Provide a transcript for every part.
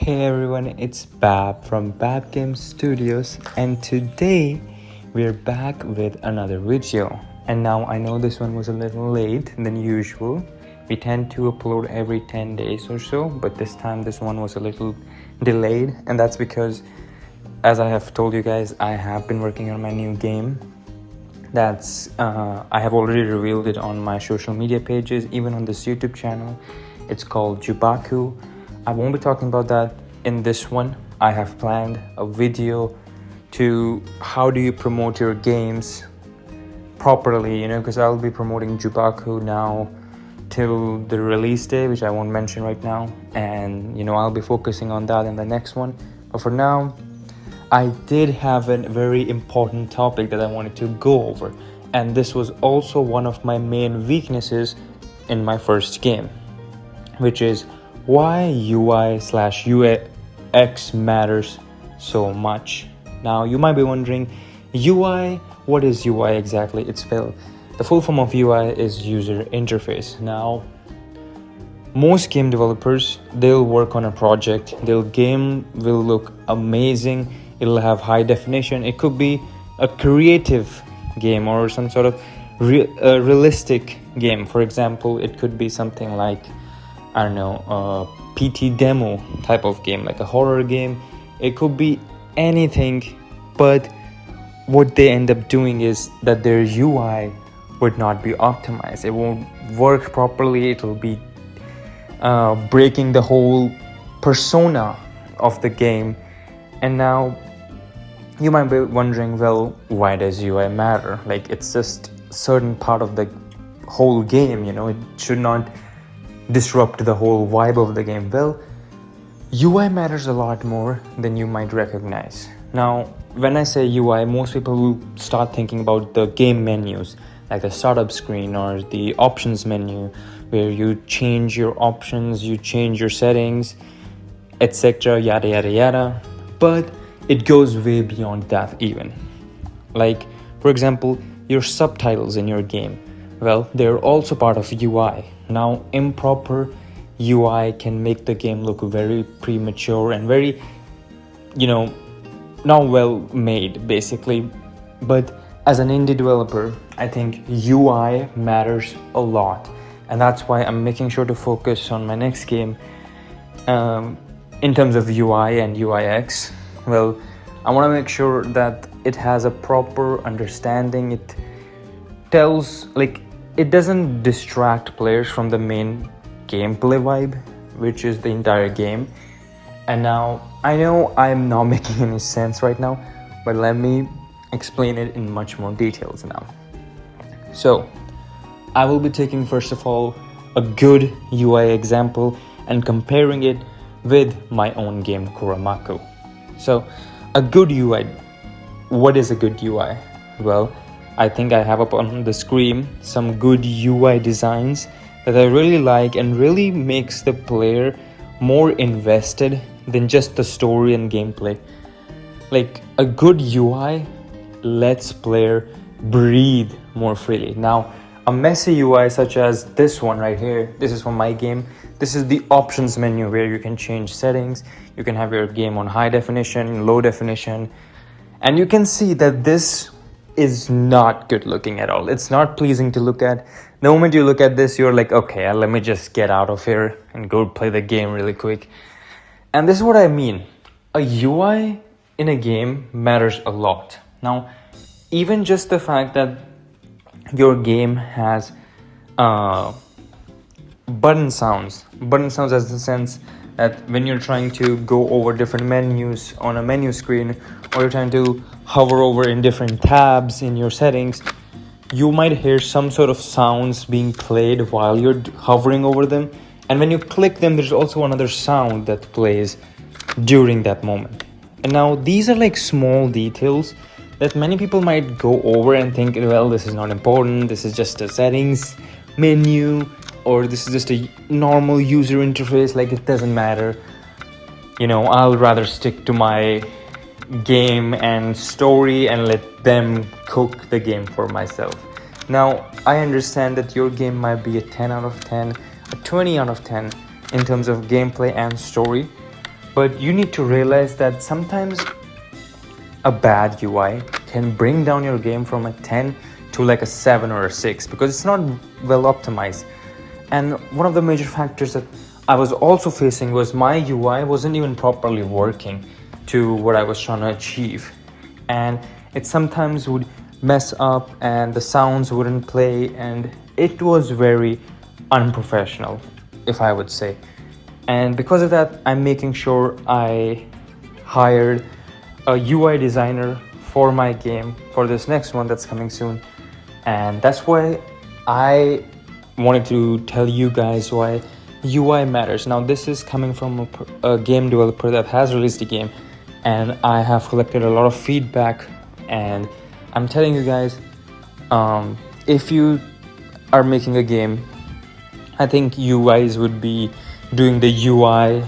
Hey everyone, it's Bab from Bab Games Studios, and today we're back with another video. And now I know this one was a little late than usual. We tend to upload every 10 days or so, but this time this one was a little delayed, and that's because, as I have told you guys, I have been working on my new game. I have already revealed it on my social media pages, even on this YouTube channel. It's called Kuromaku. I won't be talking about that in this one. I have planned a video to how do you promote your games properly, because I'll be promoting Kuromaku now till the release day, which I won't mention right now, and I'll be focusing on that in the next one. But for now, I did have a very important topic that I wanted to go over, and this was also one of my main weaknesses in my first game, which is why UI/UX matters so much. Now you might be wondering, UI, what is UI exactly? The full form of UI is user interface. Now, most game developers, they'll work on a project, their game will look amazing, it'll have high definition, it could be a creative game or some sort of realistic game. For example, it could be something like, a PT demo type of game, like a horror game. It could be anything, but what they end up doing is that their UI would not be optimized. It won't work properly. It will be breaking the whole persona of the game. And now you might be wondering, well, why does UI matter? Like, it's just a certain part of the whole game, it should not disrupt the whole vibe of the game. Well, UI matters a lot more than you might recognize. Now, when I say UI, most people will start thinking about the game menus, like the startup screen or the options menu, where you change your options, you change your settings, etc., yada yada yada. But it goes way beyond that even. Like, for example, your subtitles in your game. Well, they're also part of UI. Now, improper UI can make the game look very premature and very, not well made, basically. But as an indie developer, I think UI matters a lot. And that's why I'm making sure to focus on my next game in terms of UI and UIX. Well, I want to make sure that it has a proper understanding. It tells, it doesn't distract players from the main gameplay vibe, which is the entire game. And now, I know I'm not making any sense right now, but let me explain it in much more details now. So, I will be taking, first of all, a good UI example and comparing it with my own game, Kuromaku. So, a good UI. What is a good UI? Well, I think I have up on the screen some good UI designs that I really like and really makes the player more invested than just the story and gameplay. Like, a good UI lets player breathe more freely. Now, a messy UI such as this one right here, this is from my game. This is the options menu where you can change settings. You can have your game on high definition, low definition, and you can see that this is not good looking at all. It's not pleasing to look at. The moment you look at this, you're like, okay, let me just get out of here and go play the game really quick. And this is what I mean. A UI in a game matters a lot. Now, even just the fact that your game has button sounds as the sense that when you're trying to go over different menus on a menu screen, or you're trying to hover over in different tabs in your settings, you might hear some sort of sounds being played while you're hovering over them. And when you click them, there's also another sound that plays during that moment. And now these are like small details that many people might go over and think, well, this is not important, this is just a settings menu, or this is just a normal user interface, like it doesn't matter. I'll rather stick to my game and story and let them cook the game for myself. Now, I understand that your game might be a 10 out of 10, a 20 out of 10 in terms of gameplay and story, But you need to realize that sometimes a bad UI can bring down your game from a 10 to like a 7 or a 6 because it's not well optimized. And one of the major factors that I was also facing was my UI wasn't even properly working to what I was trying to achieve. And it sometimes would mess up and the sounds wouldn't play, and it was very unprofessional, if I would say. And because of that, I'm making sure I hired a UI designer for my game, for this next one that's coming soon. And that's why I wanted to tell you guys why UI matters. Now, this is coming from a game developer that has released a game, and I have collected a lot of feedback, and I'm telling you guys, if you are making a game, I think UIs would be doing the UI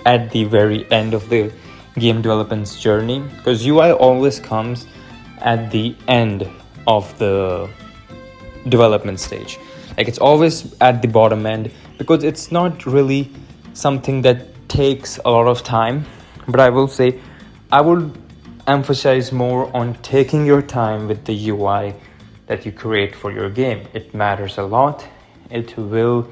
at the very end of the game development's journey, because UI always comes at the end of the development stage. Like, it's always at the bottom end because it's not really something that takes a lot of time. But I will say, I would emphasize more on taking your time with the UI that you create for your game. It matters a lot. It will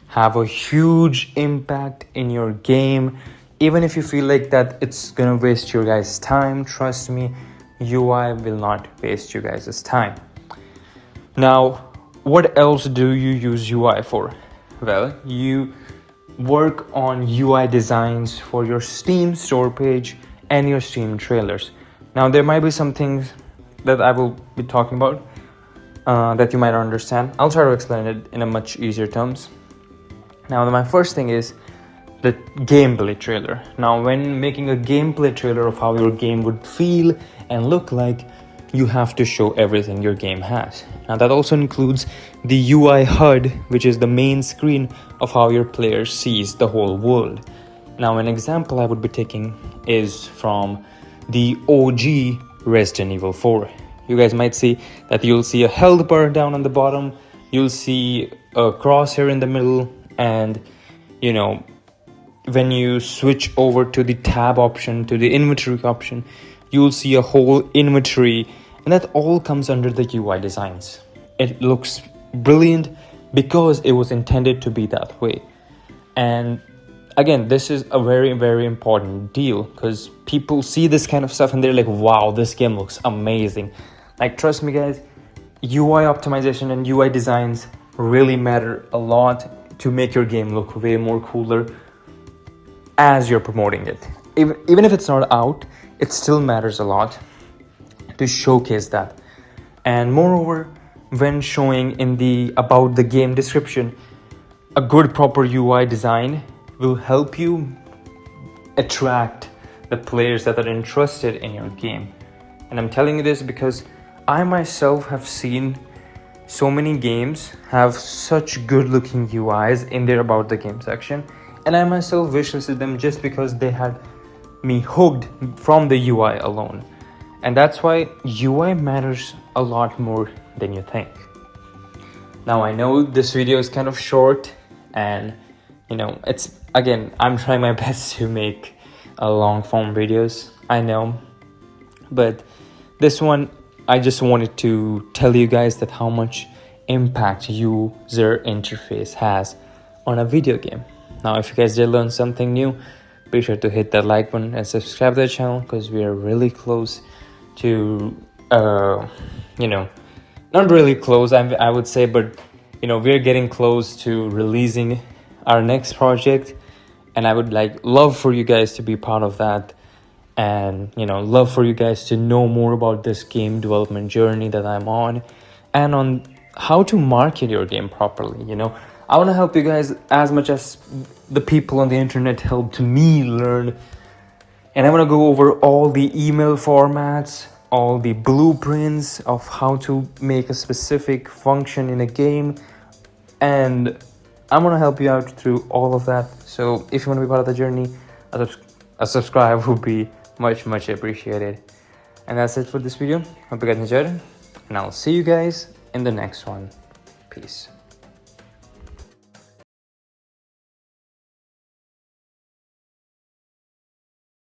have a huge impact in your game. Even if you feel like that it's gonna waste your guys' time, trust me, UI will not waste you guys' time. Now, what else do you use UI for? Well, you work on UI designs for your Steam store page and your Steam trailers. Now, there might be some things that I will be talking about that you might not understand. I'll try to explain it in a much easier terms. Now, my first thing is the gameplay trailer. Now, when making a gameplay trailer of how your game would feel and look like, you have to show everything your game has. Now, that also includes the UI HUD, which is the main screen of how your player sees the whole world. Now, an example I would be taking is from the OG Resident Evil 4. You guys might see that you'll see a health bar down on the bottom, you'll see a crosshair in the middle, and when you switch over to the tab option, to the inventory option, you'll see a whole inventory, and that all comes under the UI designs. It looks brilliant because it was intended to be that way. And again, this is a very, very important deal because people see this kind of stuff and they're like, wow, this game looks amazing. Like, trust me guys, UI optimization and UI designs really matter a lot to make your game look way more cooler as you're promoting it. Even if it's not out, it still matters a lot to showcase that. And moreover, when showing in the about the game description, a good proper UI design will help you attract the players that are interested in your game. And I'm telling you this because I myself have seen so many games have such good looking UIs in their about the game section, and I myself wishlisted them just because they had me hooked from the UI alone. And that's why UI matters a lot more than you think. Now, I know this video is kind of short, and it's, again, I'm trying my best to make long form videos, I know, but this one I just wanted to tell you guys that how much impact user interface has on a video game. Now, if you guys did learn something new, be sure to hit that like button and subscribe to the channel because we are really close to not really close, I would say, but we're getting close to releasing our next project, and I would love for you guys to be part of that, and love for you guys to know more about this game development journey that I'm on, and on how to market your game properly. I want to help you guys as much as the people on the internet helped me learn, and I want to go over all the email formats, all the blueprints of how to make a specific function in a game, and I'm going to help you out through all of that. So if you want to be part of the journey, a subscribe would be much appreciated. And that's it for this video. Hope you guys enjoyed it, and I'll see you guys in the next one. Peace.